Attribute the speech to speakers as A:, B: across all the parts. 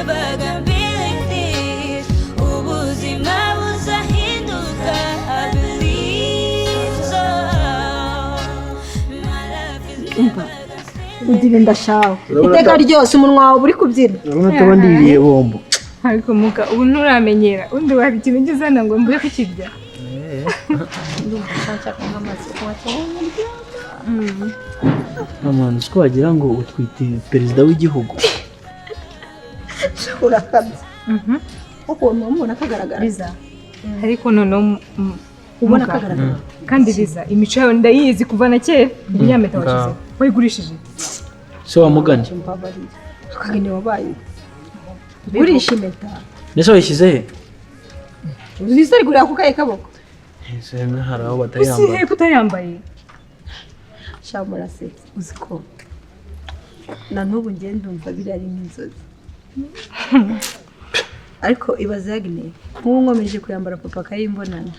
A: never gonna be like this. Ubuzima buzahinduka, I believe so. My life is never gonna stay.
B: Undi ndashawe iteka ryose umunwa wawe uri kubyina
C: urabona tabandiriye bombo
D: ariko muka ubu nturamenyera undi wari ikintu gizana ngo mbuye kukirya
C: Amana siko wagira ngo utwite perezida w'igihugu
B: urakabye ukuntu umuntu akagaragara
D: biza ariko none
B: ubona akagaragara
D: kandi biza imico yawe ndayizi kuva na kera ibinyampeta washize wayigurishije
C: so wamuganye
B: akagene wabaye gurisha impeta
C: nese wayishyize he
B: uzise ari gurira ku kaye kaboko
C: ese hari aho batayambaye
D: usiye kutayambaye
B: shamura se uziko na n'ubu ngiye ndumva birari nk'inzozi ariko ibaze yagne nk'ubu nkomeje kuyambara papa kayimbonana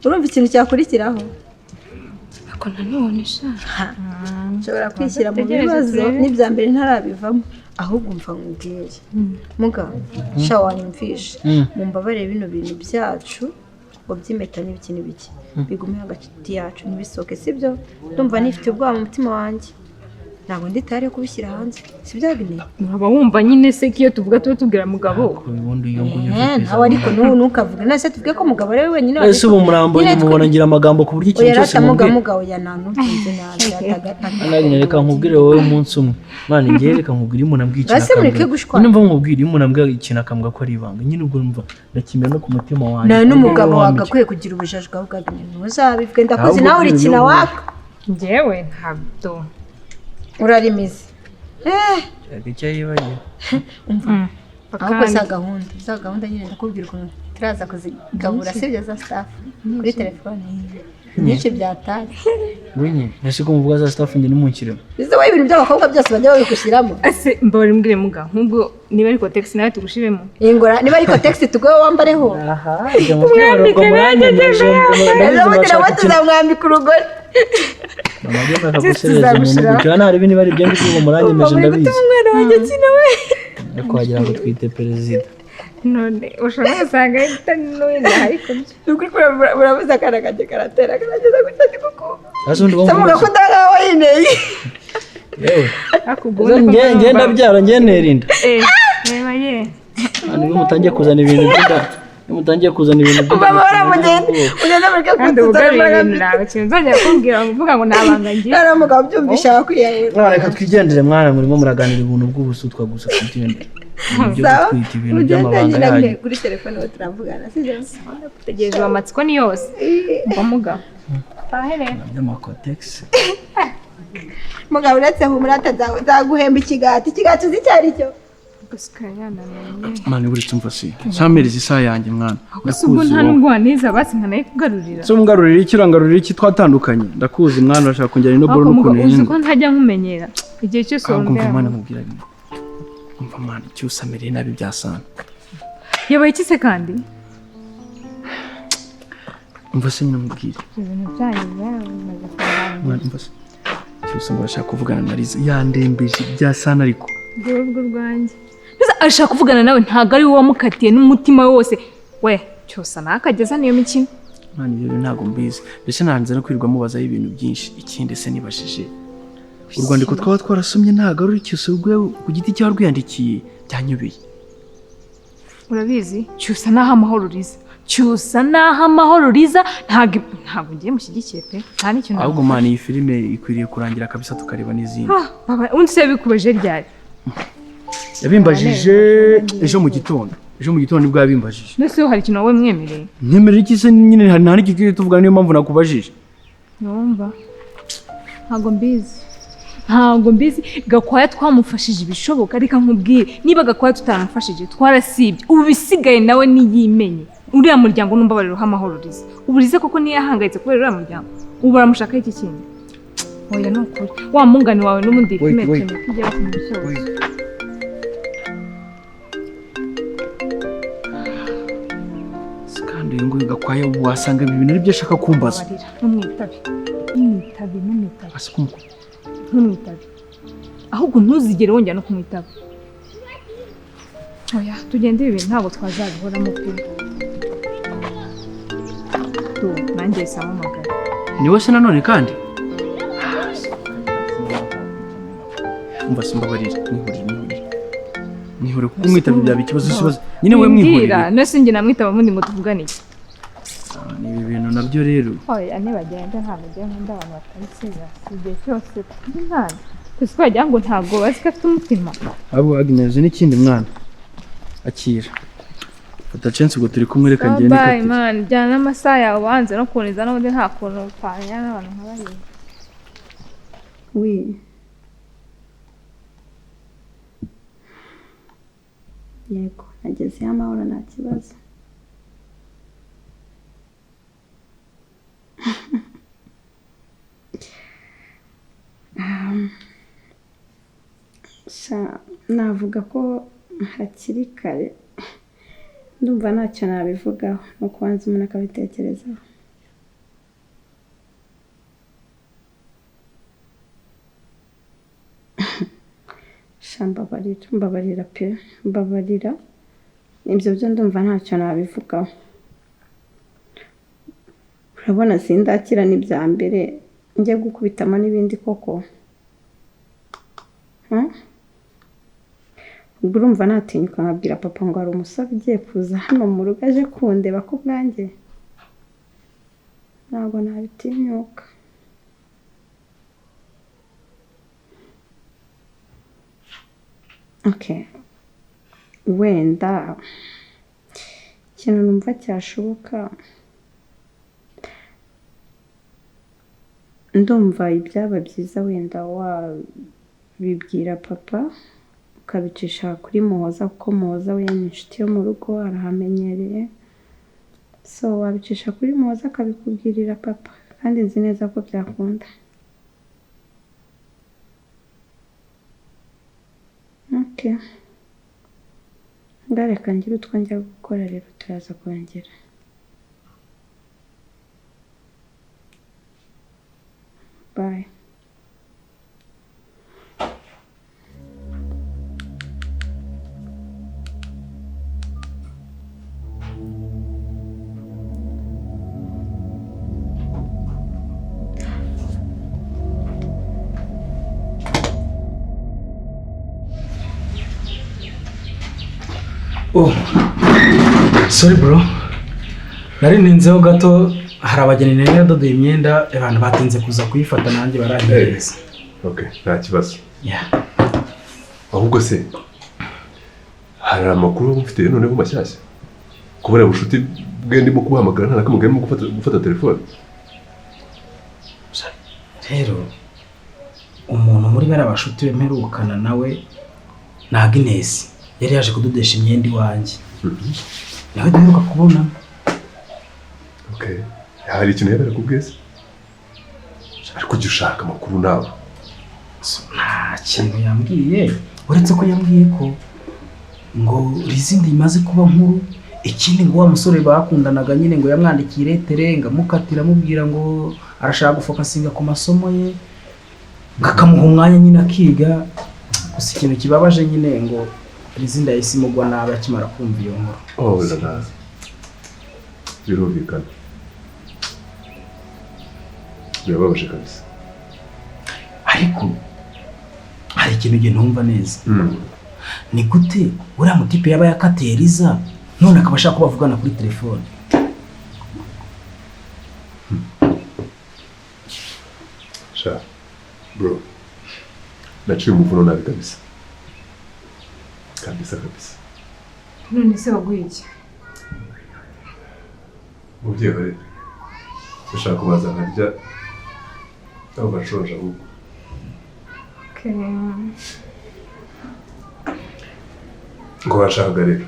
B: urumva ikintu cyakurikiraho
D: ako nanone sha
B: nshobora kwishyira mu bibazo n'ibya mbere ntarabivamo ahubwo mva nkubwire muga sha wanyumvishe mumbabarire bino bintu byacu wabyimeta n'ibiki n'ibiki bigume hagati yacu nibisoke sibyo ndumva nifite ubwoba mu mutima wanjye ntabwo nditare kubishyira hanze sibyo Agne
D: nkaba wumva nyine se kiyo tuvuga tubwira mugabo
C: ubundi iyo nguyu
B: nawe ariko nukavuga nase tuvuge ko mugabo ari wenyine
C: ese ubu murambo mubona ngira amagambo ku buryo ikintu cyose
B: mugabo ya nantuze nazi
C: Agne reka nkubwire wowe umunsi umwe mwana ngiye reka nkubwire umuntu ambwiye
B: base mureke gushwa
C: nyine mva nkubwire umuntu ambwiye ikintu akambwa ko ari ibanga nyine ubwo mva ndakimera no ku mutima wanjye
B: nawe n'umugabo wagakwiye kugira ubujajwa bwa Agne ntuzabivwe ndakoze nawe uri kina waka
D: njyewe ntabwo
B: urarimize
C: icyo yibaye
B: ahubwo za gahunda nyine ndakubwira ukuntu turaza kuzigabura sibyo za staff kuri telefone nyinshi byatari
C: winye nese ko muvuga za staff njye nimunkire
B: bize wowe ibintu by'abakobwa byose bajya babigushyiramo
D: ase mbabare mbwire muga nk'ubwo niba ariko text nawe tugushiremo
B: ingora niba ariko text tugowe wambareho
C: aha ibyo mubwira ngo mwanyemeje
B: tuzamwambika urugori
C: amagenda akagusereza umuntu kugira nari ibintu bari byo ngo muranyemeje ndabizi
B: umwana wanjye kinawe
C: ariko wagira ngo twite perezida
D: none ushobora gusanga n'uwenda ariko
B: ukuri burabuza akana kajya karatera karageza gutya kuko
C: asundi ngo
B: samuga ko ndagaho yineye
C: yewe ngenda byara ngenerinda
D: reba ye
C: niba mutangiye kuzana ibintu by'inda
B: ubabora mugenda mureke
D: kandi ubugarira nawe kintu nzajya kumbwira mvuga ngo nabanga ngiye
B: ari umugabo byumvisha akwiyahura
C: reka twigendere mwana murimo muraganira ibintu bw'ubusutwa gusa tugende ibyo twita ibintu by'amabanga yayo
B: kuri telefone we turavugana sibyo
D: tegereje amatsiko ni yose mva mugabo tahere
C: by'amakotex
B: mugabo uretse humurata zaguhemba ikigati uzi icyo ari cyo
C: mani buri tumva si samereza isaha yanjye mwana
D: ubwo nta nubwo waniza basi nkanaye kugarurira
C: so mungarurira iki urangarurira iki twatandukanye ndakuzi mwana urashaka kongera no boro n'ukuntu
D: uzi ko ntajya nkumenyera igihe cyose
C: wumva mwana mubwira bimwe umva mwana icyo usamereye nabi byasana
D: yabaye iki se kandi
C: umva se nyine mubwire
D: ibintu byanyu byamaze kurangira
C: mwana umva se cyose murashaka kuvugana na Liza yandembeje byasana ariko
D: urwo rwanjye ashaka kuvugana nawe ntago ari wowe wamukatiye n'umutima wose we cyose nakageza niyo mikino
C: mwana ibyo ntago mbizi ndetse nanze no kwirirwa mubazaho ibintu byinshi ikindi se nibashije urwandiko twaba twarasomye ntago ari cyose ku giti cyawe rwiyandikiye byanyubeye
D: urabizi cyusa naho amahoro riza ntago ngiye mushyigikiye pe nta n'ikintu
C: ahubwo mwana iyi filime ikwiriye kurangira kabisa tukareba n'izindi
D: undi se bikubeje ryari
C: yabimbajije ejo mu gitondo nibwo yabimbajije
D: nese hari ikintu wowe mwemereye
C: nyemerera iki se nyine nta n'ikikiri tuvugana niyo mpamvu nakubajije
D: numva ntago mbizi Gakwaya twamufashije ibishoboka reka nkubwire niba Gakwaya tutamufashije twarasibye ubu bisigaye nawe niyimenye uriya muryango numbabarira amahoro riza uburize koko niyo yahangayitse kubera uriya muryango ubu baramushaka iki kintu oya ni ukuri wa mungani wawe n'ubundi filime tugera ku musozo
C: kandi uyu nguyu Gakwaya wasanga ibi bintu aribyo ashaka kumbaza
D: numwitabe
C: asikumva
D: ntumwitabe ahubwo ntuzigere wongera no kumwitaba tugende ibi ntabwo twazabihoramo pe. Nanjye sama magana.
C: Ni wese nanone kandi? Umva simbabarira, nihore kuko umwitabye byaba ikibazo. Nyine we mwihurira.
D: Nose njye namwitaba mundi ngo tuvugane iki?
C: Ni ibi bintu nabyo rero.
D: Oya bagenda ntabwo njye nkunda abantu batabisiza. Igihe cyose nta. Kuko wagira ngo ntabwo bazi ko afite umutima.
C: Abo Agnes n'ikindi mwana. Akira. Fata chance ubwo turi kumwe reka ngende
D: kati. Bye man, jyana amasaha yawe banze no kuniza n'ubundi nta kuntu upfanya n'abantu nk'abaye.
B: Oui. Yego, nageze amahoro nta kibazo. Navuga ko hakiri kare ndumva ntacyo nabivugaho no kubanza umuntu akabitekerezaho. Mbabarira pe, mbabarira. Ibyo byo ndumva ntacyo nabivugaho. Urabona sindakira n'ibya mbere njye gukubitamo n'ibindi koko. Ubwo urumva natinyuka nkabwira papa ngo ari umusore ugiye kuza hano mu rugo aje kundeba ko bwanjye. Ntabwo nabitinyuka. Okay. Wenda ikintu numva cyashoboka ndumva ibyaba byiza wenda wabibwira papa ukabicisha kuri Muhoza kuko Muhoza we ni inshuti yo mu rugo arahamenyereye. So wabicisha kuri Muhoza akabikubwirira papa kandi nzi neza ko byakunda. Okay. Ngareka ngira utwo njya gukora rero turaza kongera. Bye.
E: Oh, sorry bro. Nari ninzeho gato hari abageni nari yadodoye imyenda abantu batinze kuza kuyifata nanjye barahinze.
F: Okay, nta kibazo.
E: Yeah.
F: Ahubwo se hari amakuru mufite noneho mashyashya. Kubera bushuti bwe ndimo kubahamagara nta nakamugari mu gufata telefone.
E: Rero umuntu muri bara bashuti bemperukana nawe na Agnes yari yaje kudodesha imyenda iwanjye. Nawe duheruka kubona.
F: Okay. Hari ikintu yabera kubwese? Ariko jya ushaka amakuru nawe.
E: Nta kintu yambwiye uretse ko yambwiye ko ngo rizindi imaze kuba nkuru. Ikindi ngo wa musore bakundanaga nyine ngo yamwandikiye letere ngamukatira mubwira ngo arashaka gufokasinga ku masomo ye ngakamuha umwanya nyine akiga. Gusa ikintu kibabaje nyine ngo rizindi yahise imugwa nabi akimara kumva iyo nkuru.
F: Oh la. Birumvikana. Birababaje kabisa.
E: Ariko hari ikintu nge ntumva neza. Ni gute uriya mutipe yaba yakatiye Liza none akaba ashaka ko bavugana kuri telefone?
F: Sha, bro. Naciye umuvuno nabi kabisa. Kabisa.
D: None se waguye iki?
F: Mubyeyi rero. Ushaka kubaza nkarya aho bashonje ahubwo.
D: Okay.
F: Ngo washaka rero.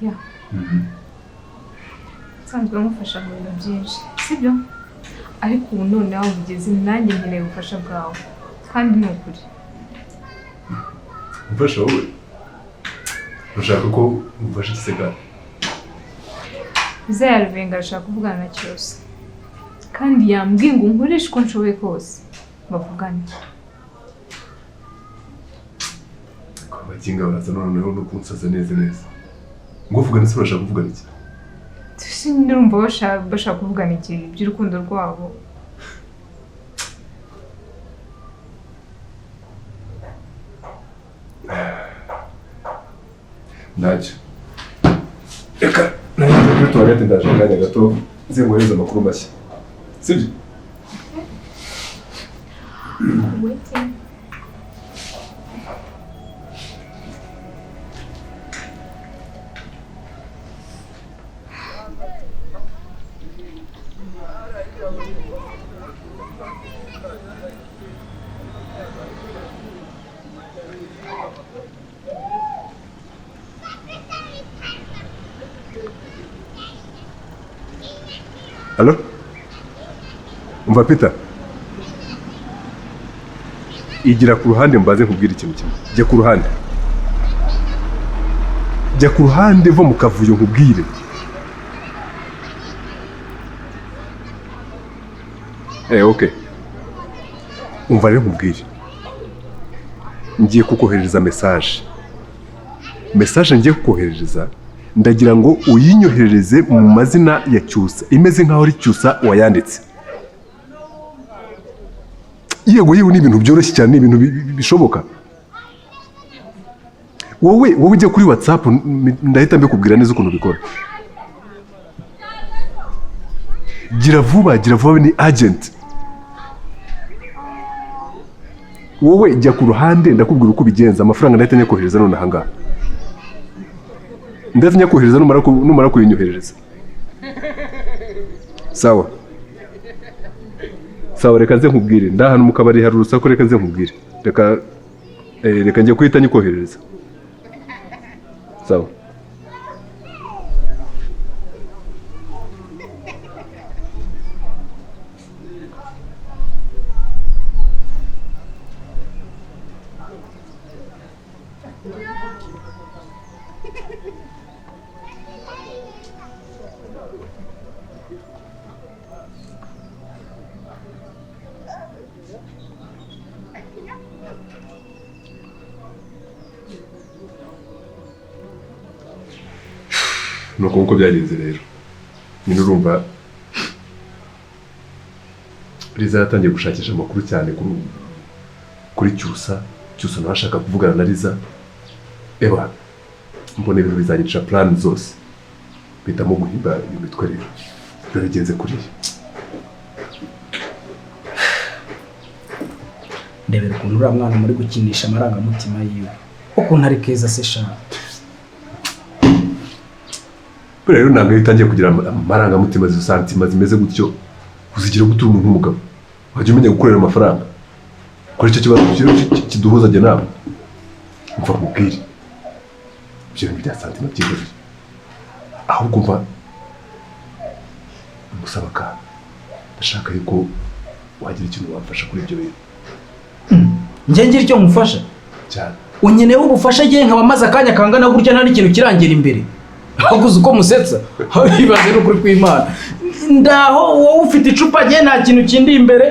D: Yeah. Sanzwe mufasha mu bintu byinshi, sibyo? Ariko ubu none aho bigeze nanjye nkeneye ubufasha bwawe. Kandi ni ukuri.
F: Umfasha wowe? Ushaka ko umfasha igisegara?
D: Zayarvenga arashaka kuvugana na cyose. Kandi yambwiye ngo nkoreshe uko nshoboye kose bavugane.
F: abakinga baraza noneho no kunsaza neza neza ngo uvugana se urashaka kuvugana iki
D: ndumva bashaka kuvugana iki by'urukundo rwabo
F: ntacyo reka nanjye kuri tuwarete ndaje akanya gato nze nguhereze amakuru mashya sibyo Halo? Umva Peter. Igira ku ruhande mbaze nkubwira ikintu kimwe. Jya ku ruhande. Jya ku ruhande vo mu kavuyo nkubwire. Okay. Umva rero nkubwire. Ngiye kukohereza message. Message ngiye kukohereza ndagira ngo uyinyoherereze mu mazina ya Cyusa imeze nkaho ari Cyusa wayanditse. Yego yewe ni ibintu byoroshye cyane, ibintu bishoboka. Wowe ujye kuri WhatsApp ndahita mbikubwira neza ukuntu bikora. Gira vuba ni agent. Wowe jya ku ruhande ndakubwira uko bigenza, amafaranga ndahita nyakohereza none ahangaha. Ndetse nyakohereza numara kuyinyoherereza. Sawa. Sawa reka nze nkubwire. Ndahano mu kabari hari urusaku reka nze nkubwire. Reka njye kuhita nyikoherereza. Sawa. Nuko nkuko byagenze rero nyine urumva Liza yatangiye gushakisha amakuru cyane kuri Cyusa nawe ashaka kuvugana na Liza. Eba mbona ibintu bizanyica plan zose bitamo guhimba imitwe rero byagenze kuri
E: ndebera ukuntu uriya mwana muri gukinisha amarangamutima yiwe ukuntu ari keza se shaka.
F: Rero ntabwo yitangiye kugira amarangamutima santima zimeze gutyo uzigira gutuma umuntu nk'umugabo wajya umenya gukorera amafaranga kuri icyo kibazo kiduhuza jye nawe mva kubwira ibyo bintu bya santima byihariye ahubwo mva musaba ka ndashaka yuko wagira ikintu wamfasha kuri ibyo bintu.
E: Njye ngira icyo mufasha
F: cyane
E: unyeneye ubufasha gihe nkaba maze akanya kangana gutya nta n'ikintu kirangira imbere. Haguze uko musetsa ibaze no kuri kw'Imana ndaho wowe ufite icupa gihe nta kintu kindi imbere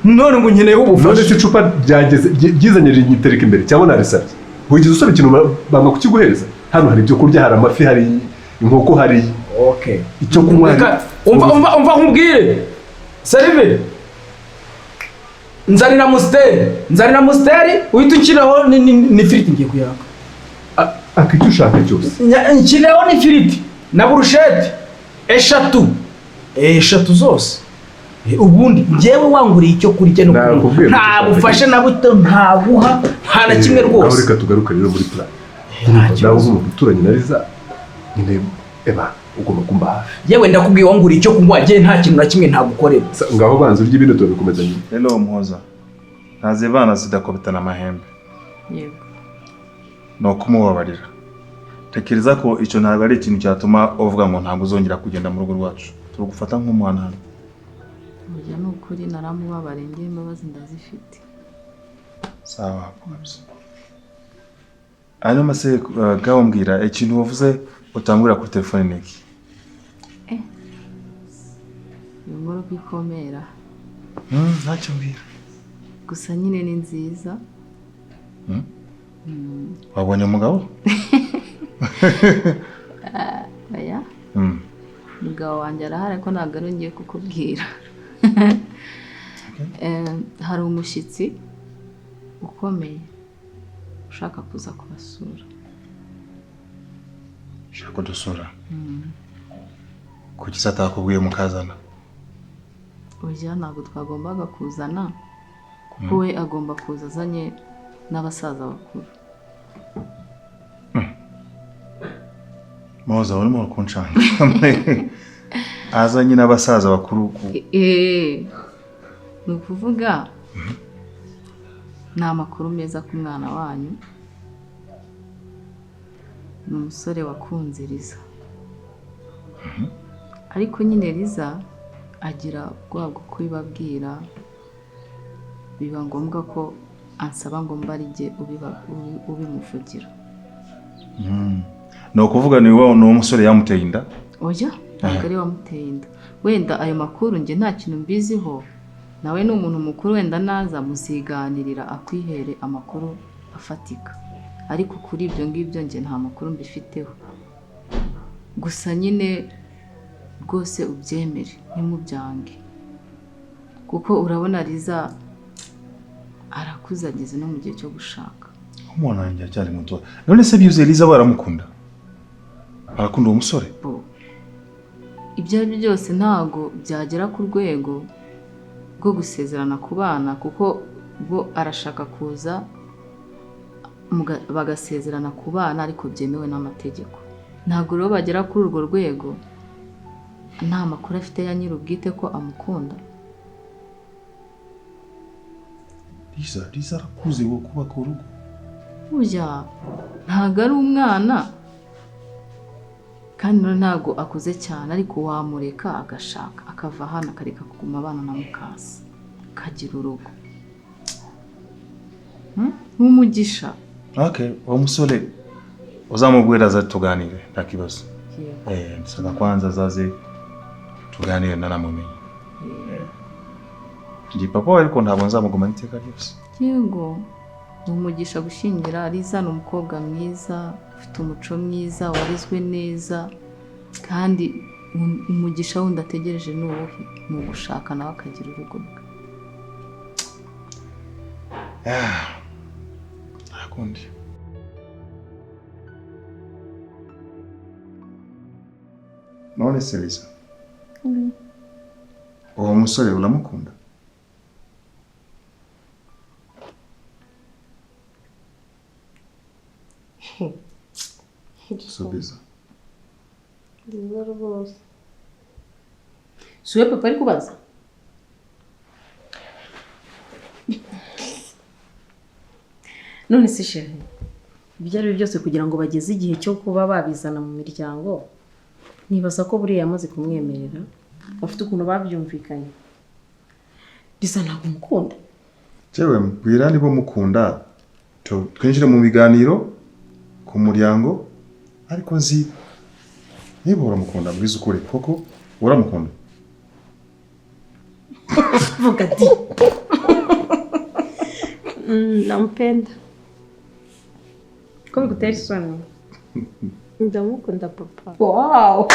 E: none ngo nkeneye ubufasha.
F: None se icupa ryageze ryizanye rinyitereka imbere cyangwa narisabye wigize usaba ikintu banga kukiguhereza. Hano hari ibyo kurya, hari amafi, hari inkoko, hari icyo kunywa.
E: Umva nkubwire Salive nzanira musteri uhita ukiraho ni firiti ngiye kuyaka
F: akicyo ushaka cyose.
E: Nkireho ni firiti na burushete eshatu zose. Ubundi njyewe wanguriye icyo kurya no kunywa nta bufasha na buto ntaguha nta na kimwe rwose.
F: Nawe reka tugaruka rero muri plan. Nawe umuntu uturanye na Liza nyine eba ugomba kumba hafi.
E: Yewe ndakubwiye wanguriye icyo kunywa gihe nta kintu na kimwe ntagukorera.
F: Ngaho banza urya ibintu tubikomeza nyine.
G: Hello Muhoza. Ntazivana zidakobetana amahembe.
A: Yego.
G: No kumubabarira. Tekereza ko icyo ntabwo ari ikintu cyatuma uvuga ngo ntabwo uzongera kugenda mu rugo rwacu. Turugufata nk'umwana hano.
A: Burya n'ukuri naramubabariye ngiye imbabazi ndazifite.
G: Sawa kabisa. Hanyuma se gaho mbwira ikintu wavuze utangurira kuri telefone niki?
A: Inkuru kwikomera.
G: Ntacyo mbwira.
A: Gusa nyine ni nziza.
G: wabonye umugabo?
A: Aya umugabo wanjye arahari ariko ntabwo ari ngiye kukubwira. Hari umushyitsi ukomeye ushaka kuza kubasura.
G: Ushaka kudusura? Kuki se atakubwiye mukazana?
A: Oya ntabwo twagombaga kuzana kuko we agomba kuza azanye n'abasaza bakuru.
G: Muhoza urimo kunshanga. Azanye n'abasaza bakuru.
A: Ni ukuvuga ni amakuru meza ku mwana wanyu. Ni umusore wakunze Liza. Ariko nyine Liza agira ubwoba bwo kubibabwira, biba ngombwa ko ansaba ngo mbarige ubimuvugira.
G: Ni ukuvuga ni wowe umusore yamuteye inda?
A: Oya ntabwo ari wamuteye inda. Wenda ayo makuru njye nta kintu mbiziho, nawe ni umuntu mukuru, wenda naza muziganirira akwihere amakuru afatika, ariko kuri ibyo ngibyo njye nta makuru mbifiteho. Gusa nyine rwose ubyemere ntimubyange, kuko urabona Liza arakuze ageze no mu gihe cyo gushaka.
G: Umuntu wanjye acyari muto. None se byuzuye Liza baramukunda? Arakunda uwo musore?
A: Ibyo ari byo byose ntago byagera ku rwego rwo gusezerana ku bana, kuko bo arashaka kuza bagasezerana ku bana ariko byemewe n'amategeko. Ntabwo rero bagera kuri urwo rwego nta makuru afite ya nyir'ubwite ko amukunda.
G: Liza arakuze wo kubaka urugo.
A: Burya ntabwo ari umwana kandi ntabwo akuze cyane, ariko wamureka agashaka akava hano akareka kuguma abana na mukase kagira urugo. Nk'umugisha.
G: Okay, uwo musore uzamubwira aza tuganire nta kibazo. Nsaba kwanza azaze tuganire naramumenye. Ndi papa ariko ntabwo nzamuguma iteka ryose.
A: Yego. Umugisha gushingira Liza ni umukobwa mwiza, ufite umuco mwiza, warizwe neza, kandi umugisha wundi ategereje ni uwuhe? Ni ugushaka nawe akagira urugo rwe.
G: Ntakundi. None se Liza, uwo musore uramukunda? Subiza.
B: Liza rwose.
H: Suwe papa ari kubaza? None se shehe, ibyo ari byo byose kugira ngo bageze igihe cyo kuba babizana mu miryango, nibaza ko buriya yamaze kumwemerera, bafite ukuntu babyumvikanye. Liza ntabwo mukunda?
G: Jewe mbwira niba mukunda twinjire mu biganiro ku muryango, ariko nzi niba uramukunda mbwiza ukuri koko uramukunda.
H: Vuga di.
B: Nampenda.
H: Ko bigutera isoni?
B: Ndamukunda papa.
H: Wow.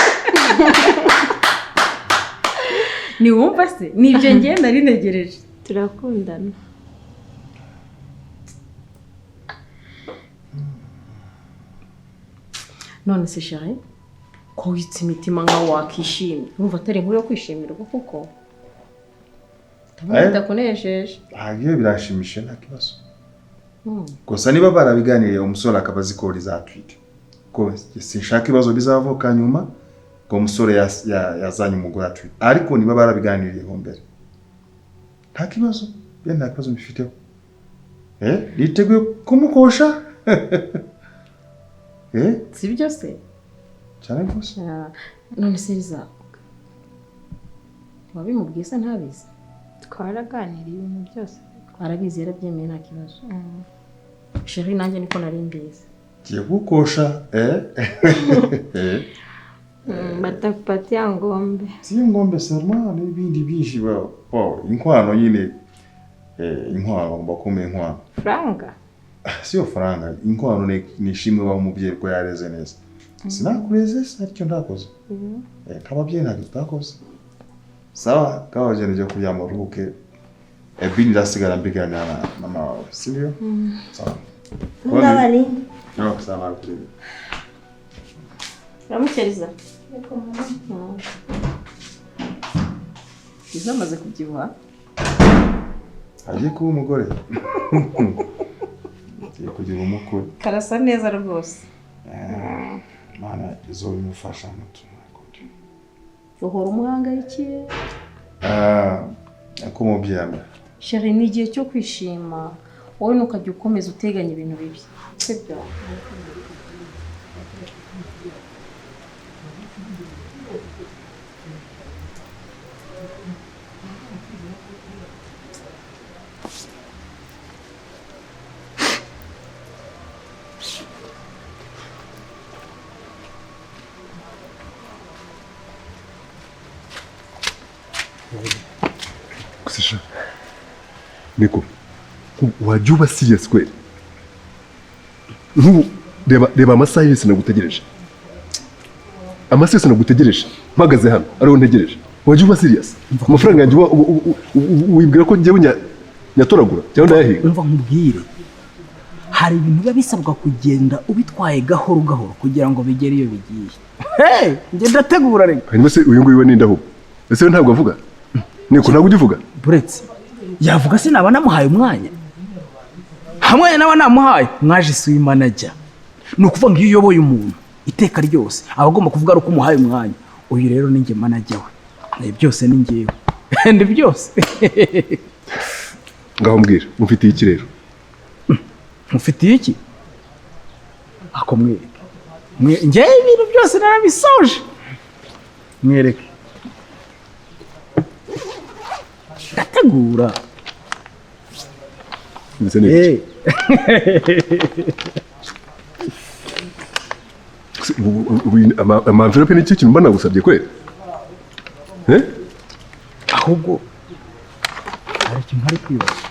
H: Ni wumva se? Nibyo ngiye nari ntegereje.
B: Turakundana.
H: None se chérie, ko witse imitima nka wakishimye, urumva atari inkuru yo kwishimirwa kuko ndakunejeje.
G: Agiye birashimishe nta kibazo. Gusa niba barabiganiriye umusore akaba azi ko Liza atwite, ko sinshaka ibibazo bizavuka nyuma ngo umusore yazanye umugore atwite, ariko niba barabiganiriye ho mbere nta kibazo, nta kibazo mbifiteho. Niteguye kumukosha.
H: Si byo se?
G: Cyane rwose.
H: None se Liza, wabimubwiye se ntabizi?
B: Twaraganiriye ibintu byose.
H: Arabizi, yarabyemeye nta kibazo. Chérie nanjye niko nari mbizi.
G: Giye gukosha.
B: Batakupatia ngombe.
G: Si ngombe seulement n'ibindi byinshi inkwano nyine. Inkwano bakomeye inkwano.
B: Franga?
G: siyo faranga inkwano nishimwe baho umubyeyi ko yareze neza sinakureze aricyo ndakoze nk'ababyeyi ntabwo tutakoze sawa kawageneje kuryama uruhuke ebini ndasigara mbiganira na mama wawe sibyo sawa
B: ndabari
G: no sawa kuri
H: Ramukeriza. Izamaze kubyibuha.
G: agiye kuba umugore agiye kugira umukwe
H: Karasa neza rwose.
G: mana izo bimufasha mutuma
H: Uhora umuhangayikiye.
G: ako mubyama
H: Sheri ni igihe cyo kwishima. Wowe nukajya ukomeza uteganya ibintu bibi. Sibyo.
F: Kusisha. Niko. Wajya uba serious kweli? Reba amasaha yose nagutegereje. Amasaha yose nagutegereje. Mpagaze hano ariho ntegereje. Wajya uba serious? Amafaranga yanjye wibwira ko njyewe nyatoragura cyangwa ndayahiga?
E: Umva nkubwire. Hari ibintu biba bisabwa kugenda ubitwaye gahoro gahoro kugira ngo bigere iyo bigiye. Hey, njye ndategura rega.
F: Hanyuma se uyu nguyu we nindaho. Ese ntabwo avuga? Niko ntabwo ugivuga?
E: Buretse. Yavuga se naba namuhaye umwanya. Hamwe nawe namuhaye mwaje isuye manager. Ni ukuvuga ngo iyo uyoboye umuntu iteka ryose aba agomba kuvuga uko umuhaye umwanya. Uyu rero ni njye manager we. Byose ni njyewe. Ndi byose.
F: Ngaho mbwira, mufitiye iki rero?
E: Mufitiye iki? Ako mwereke. Njye ibintu byose narabisoje. Mwereke. Ndategura.
F: Ndetse n'iki? Amamverope ni cyo kintu mba nagusabye kweli?
E: Ahubwo hari ikintu hari kwibaza.